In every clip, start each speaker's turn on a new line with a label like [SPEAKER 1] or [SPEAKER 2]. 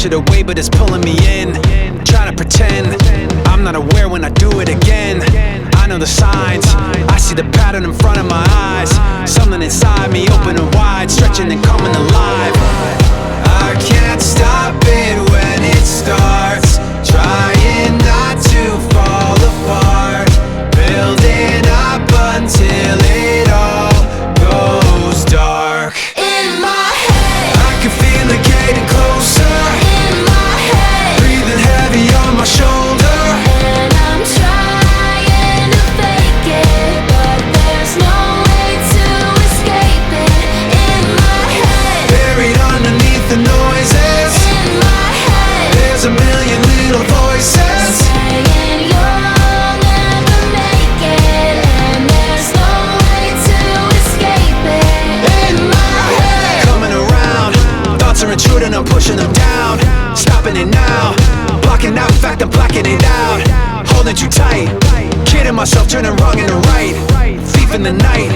[SPEAKER 1] push it away, but it's pulling me in. Trying to pretend I'm not aware when I do it again. I know the signs, I see the pattern in front of my eyes. Something inside me open and wide, stretching and coming alive. I can't stop it when it starts, trying not to fall apart, building up until it all goes dark.
[SPEAKER 2] In my head,
[SPEAKER 1] I can feel it getting closer.
[SPEAKER 2] in my head,
[SPEAKER 1] Breathing heavy on my shoulder.
[SPEAKER 2] and I'm trying to fake it, but there's no way to escape it. In my head,
[SPEAKER 1] Buried underneath the noises,
[SPEAKER 2] in my head,
[SPEAKER 1] there's a million little voices.
[SPEAKER 2] saying you'll never make it, and there's no way to escape it.
[SPEAKER 1] In my head, coming around, thoughts are intruding, I'm pushing them down. Stopping it now, blocking out, in fact I'm blacking it out. Holding too tight, kidding myself, turning wrong into right. Thief in the night,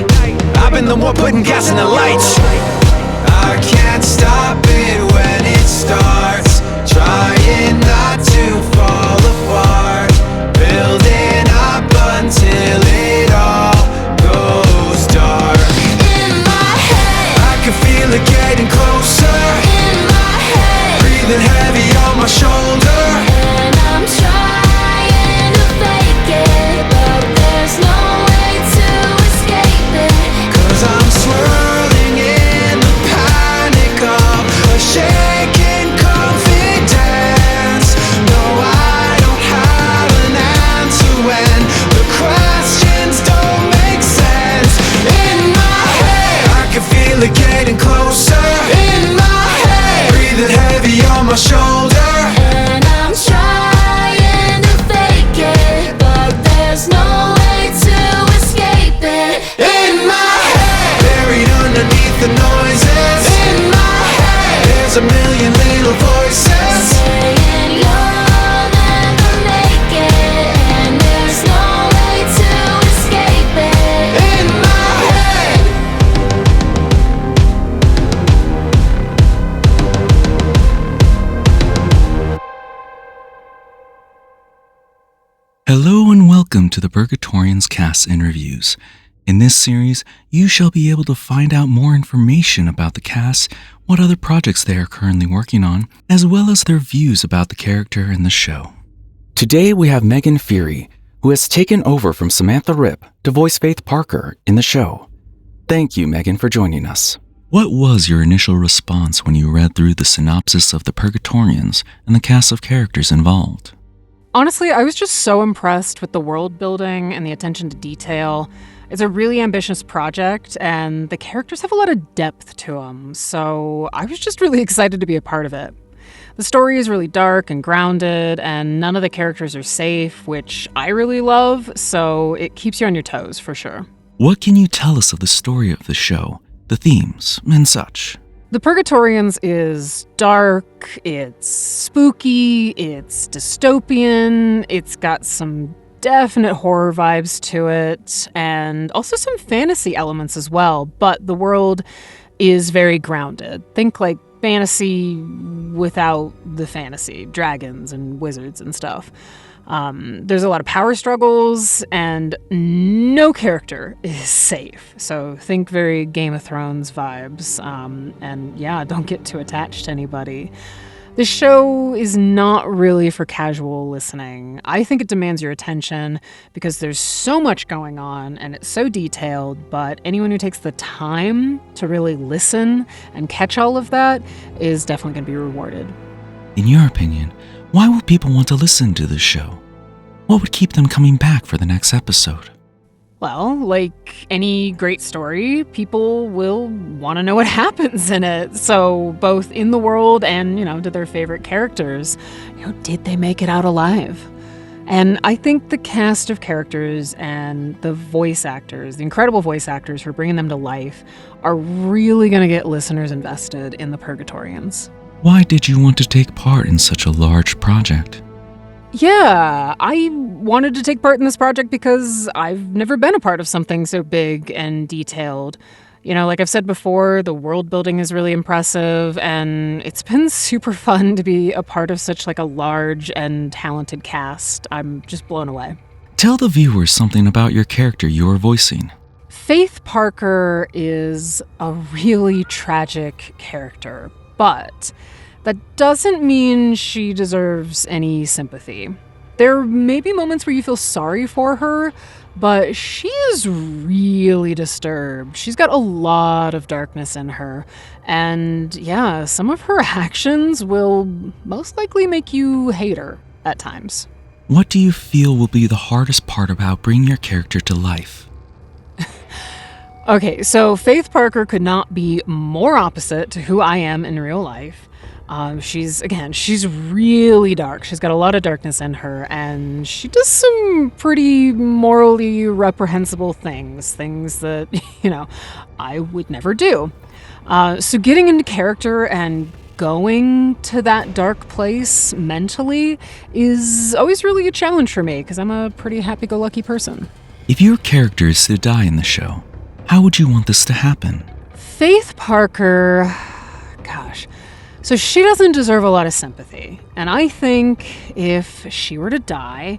[SPEAKER 1] I've been the one putting gas in the lights. I can't stop it when it starts, trying not to fall apart, building up until it all goes dark.
[SPEAKER 2] In my head,
[SPEAKER 1] I can feel it getting closer,
[SPEAKER 2] in my head,
[SPEAKER 1] breathing heavy on my shoulder.
[SPEAKER 2] and I'm trying to fake it, but there's no way to escape it.
[SPEAKER 1] Cause I'm swirling in the panic of a shaking confidence. No, I don't have an answer when the questions don't make sense. In my head, I can feel it getting closer. In my head, breathing heavy on my shoulder.
[SPEAKER 2] And I'm trying to fake it, but there's no way to escape it.
[SPEAKER 1] In my head, buried underneath the noises. In my head, there's a million little voices.
[SPEAKER 2] saying you'll never make it, and there's no way to escape it.
[SPEAKER 1] In my head,
[SPEAKER 3] Hello and welcome to the Purgatorians cast interviews. In this series, you shall be able to find out more information about the cast, what other projects they are currently working on, as well as their views about the character and the show. Today we have Megan Feighery, who has taken over from Samantha Ripps to voice Faith Parker in the show. Thank you, Megan, for joining us. What was your initial response when you read through the synopsis of the Purgatorians and the cast of characters involved?
[SPEAKER 4] Honestly, I was just so impressed with the world building and the attention to detail. It's a really ambitious project, and the characters have a lot of depth to them, so I was just really excited to be a part of it. The story is really dark and grounded, and none of the characters are safe, which I really love, so it keeps you on your toes for sure.
[SPEAKER 3] What can you tell us of the story of the show, the themes, and such?
[SPEAKER 4] The Purgatorians is dark, it's spooky, it's dystopian, it's got some definite horror vibes to it, and also some fantasy elements as well, but the world is very grounded. Think like fantasy without the fantasy, dragons and wizards and stuff. There's a lot of power struggles, and no character is safe. So think very Game of Thrones vibes. And yeah, don't get too attached to anybody. The show is not really for casual listening. I think it demands your attention because there's so much going on and it's so detailed, but anyone who takes the time to really listen and catch all of that is definitely going to be rewarded.
[SPEAKER 3] In your opinion, why would people want to listen to this show? What would keep them coming back for the next episode?
[SPEAKER 4] Well, like any great story, people will want to know what happens in it. So both in the world and, to their favorite characters, did they make it out alive? And I think the cast of characters and the voice actors, the incredible voice actors for bringing them to life, are really going to get listeners invested in the Purgatorians.
[SPEAKER 3] Why did you want to take part in such a large project?
[SPEAKER 4] Yeah, I wanted to take part in this project because I've never been a part of something so big and detailed. Like I've said before, the world building is really impressive, and it's been super fun to be a part of such like a large and talented cast. I'm just blown away.
[SPEAKER 3] Tell the viewers something about your character you are voicing.
[SPEAKER 4] Faith Parker is a really tragic character, but that doesn't mean she deserves any sympathy. There may be moments where you feel sorry for her, but she is really disturbed. She's got a lot of darkness in her. And yeah, some of her actions will most likely make you hate her at times.
[SPEAKER 3] What do you feel will be the hardest part about bringing your character to life?
[SPEAKER 4] Okay, so Faith Parker could not be more opposite to who I am in real life. She's really dark. She's got a lot of darkness in her, and she does some pretty morally reprehensible things that, I would never do. So getting into character and going to that dark place mentally is always really a challenge for me, because I'm a pretty happy-go-lucky person.
[SPEAKER 3] If your character is to die in the show, how would you want this to happen?
[SPEAKER 4] Faith Parker, gosh, so she doesn't deserve a lot of sympathy. And I think if she were to die,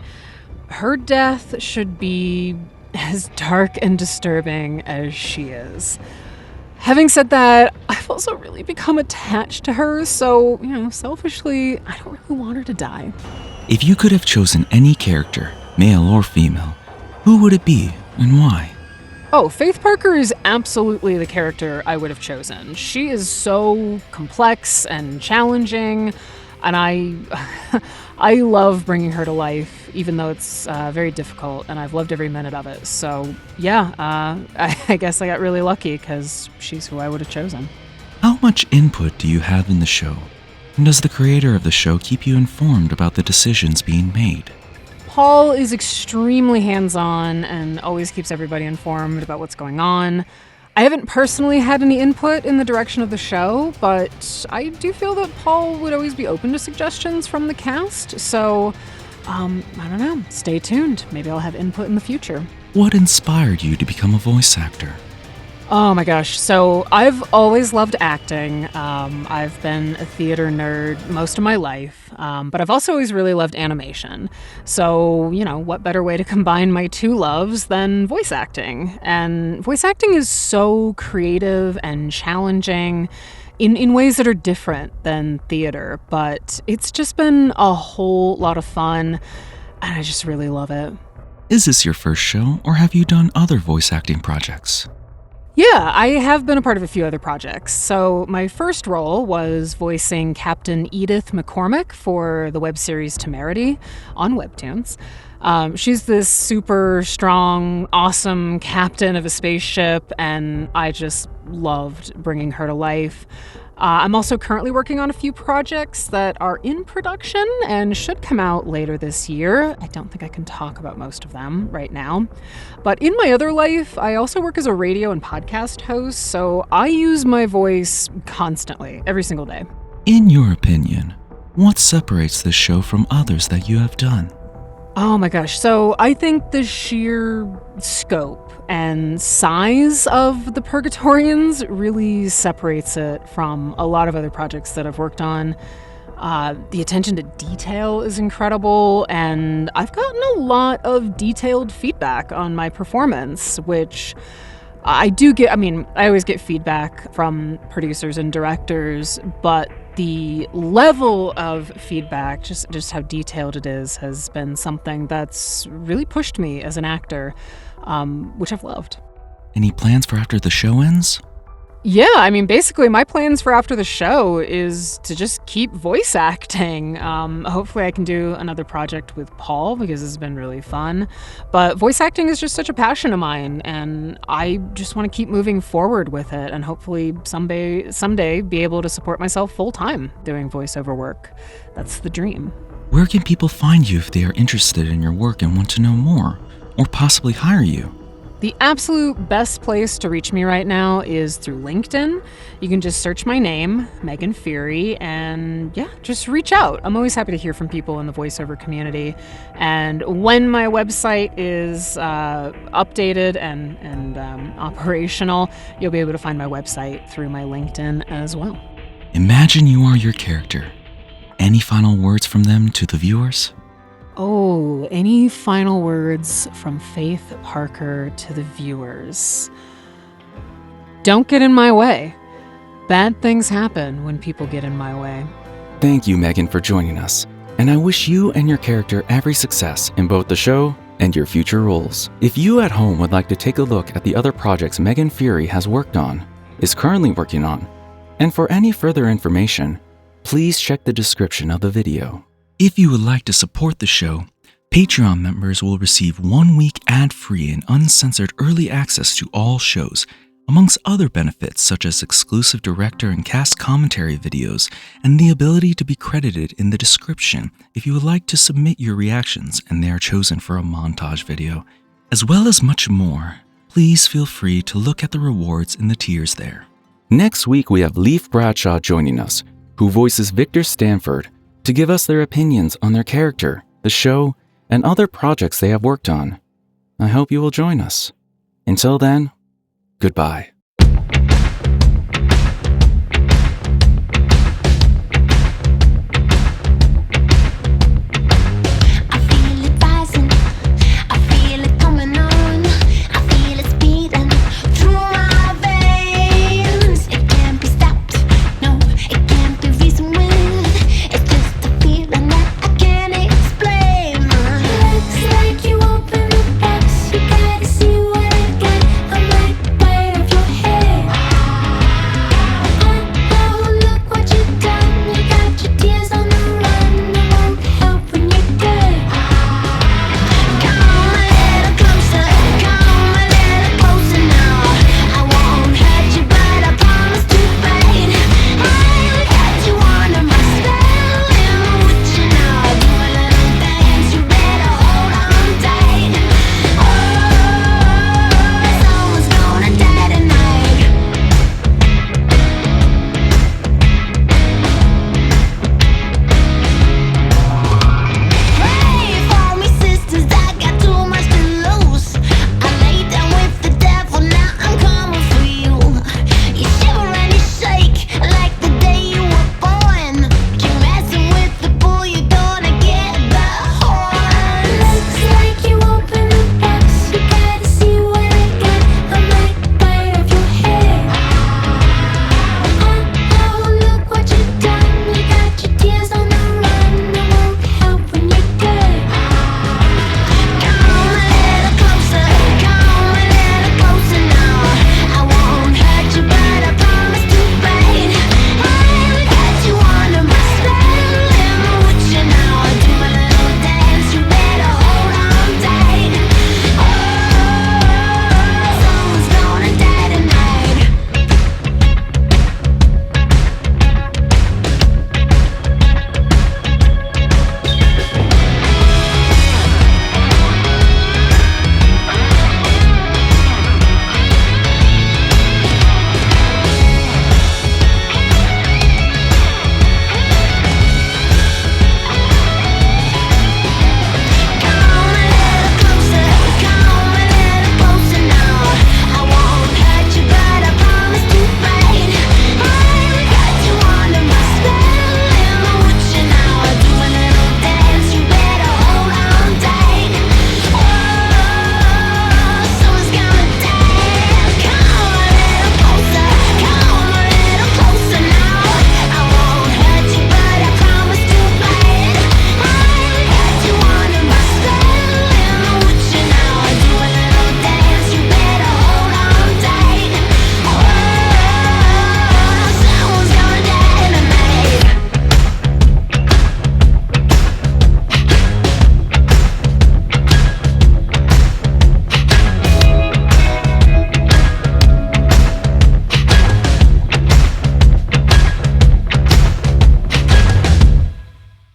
[SPEAKER 4] her death should be as dark and disturbing as she is. Having said that, I've also really become attached to her, so, selfishly, I don't really want her to die.
[SPEAKER 3] If you could have chosen any character, male or female, who would it be and why?
[SPEAKER 4] Oh, Faith Parker is absolutely the character I would have chosen. She is so complex and challenging, and I love bringing her to life, even though it's very difficult, and I've loved every minute of it. So, yeah, I guess I got really lucky because she's who I would have chosen.
[SPEAKER 3] How much input do you have in the show? And does the creator of the show keep you informed about the decisions being made?
[SPEAKER 4] Paul is extremely hands-on and always keeps everybody informed about what's going on. I haven't personally had any input in the direction of the show, but I do feel that Paul would always be open to suggestions from the cast, so, I don't know. Stay tuned. Maybe I'll have input in the future.
[SPEAKER 3] What inspired you to become a voice actor?
[SPEAKER 4] Oh my gosh, so I've always loved acting. I've been a theater nerd most of my life, but I've also always really loved animation. So, what better way to combine my two loves than voice acting? And voice acting is so creative and challenging in ways that are different than theater, but it's just been a whole lot of fun, and I just really love it.
[SPEAKER 3] Is this your first show, or have you done other voice acting projects?
[SPEAKER 4] Yeah, I have been a part of a few other projects. So my first role was voicing Captain Edith McCormick for the web series Temerity on Webtoons. She's this super strong, awesome captain of a spaceship, and I just loved bringing her to life. I'm also currently working on a few projects that are in production and should come out later this year. I don't think I can talk about most of them right now. But in my other life, I also work as a radio and podcast host, so I use my voice constantly, every single day.
[SPEAKER 3] In your opinion, what separates this show from others that you have done?
[SPEAKER 4] Oh my gosh, so I think the sheer scope and size of the Purgatorians really separates it from a lot of other projects that I've worked on. The attention to detail is incredible, and I've gotten a lot of detailed feedback on my performance, which I do get. I always get feedback from producers and directors, but the level of feedback, just how detailed it is, has been something that's really pushed me as an actor, which I've loved.
[SPEAKER 3] Any plans for after the show ends?
[SPEAKER 4] Yeah, basically my plans for after the show is to just keep voice acting. Hopefully I can do another project with Paul, because it's been really fun. But voice acting is just such a passion of mine, and I just want to keep moving forward with it, and hopefully someday be able to support myself full-time doing voiceover work. That's the dream.
[SPEAKER 3] Where can people find you if they are interested in your work and want to know more, or possibly hire you?
[SPEAKER 4] The absolute best place to reach me right now is through LinkedIn. You can just search my name, Megan Feighery, and yeah, just reach out. I'm always happy to hear from people in the voiceover community. And when my website is updated and operational, you'll be able to find my website through my LinkedIn as well.
[SPEAKER 3] Imagine you are your character. Any final words from them to the viewers?
[SPEAKER 4] Oh, any final words from Faith Parker to the viewers? Don't get in my way. Bad things happen when people get in my way.
[SPEAKER 3] Thank you, Megan, for joining us. And I wish you and your character every success in both the show and your future roles. If you at home would like to take a look at the other projects Megan Feighery has worked on, is currently working on, and for any further information, please check the description of the video. If you would like to support the show, Patreon members will receive 1 week ad-free and uncensored early access to all shows, amongst other benefits such as exclusive director and cast commentary videos and the ability to be credited in the description if you would like to submit your reactions and they are chosen for a montage video, as well as much more. Please feel free to look at the rewards in the tiers there. Next week we have Leif Bradshaw joining us, who voices Victor Stanford, to give us their opinions on their character, the show, and other projects they have worked on. I hope you will join us. Until then, goodbye.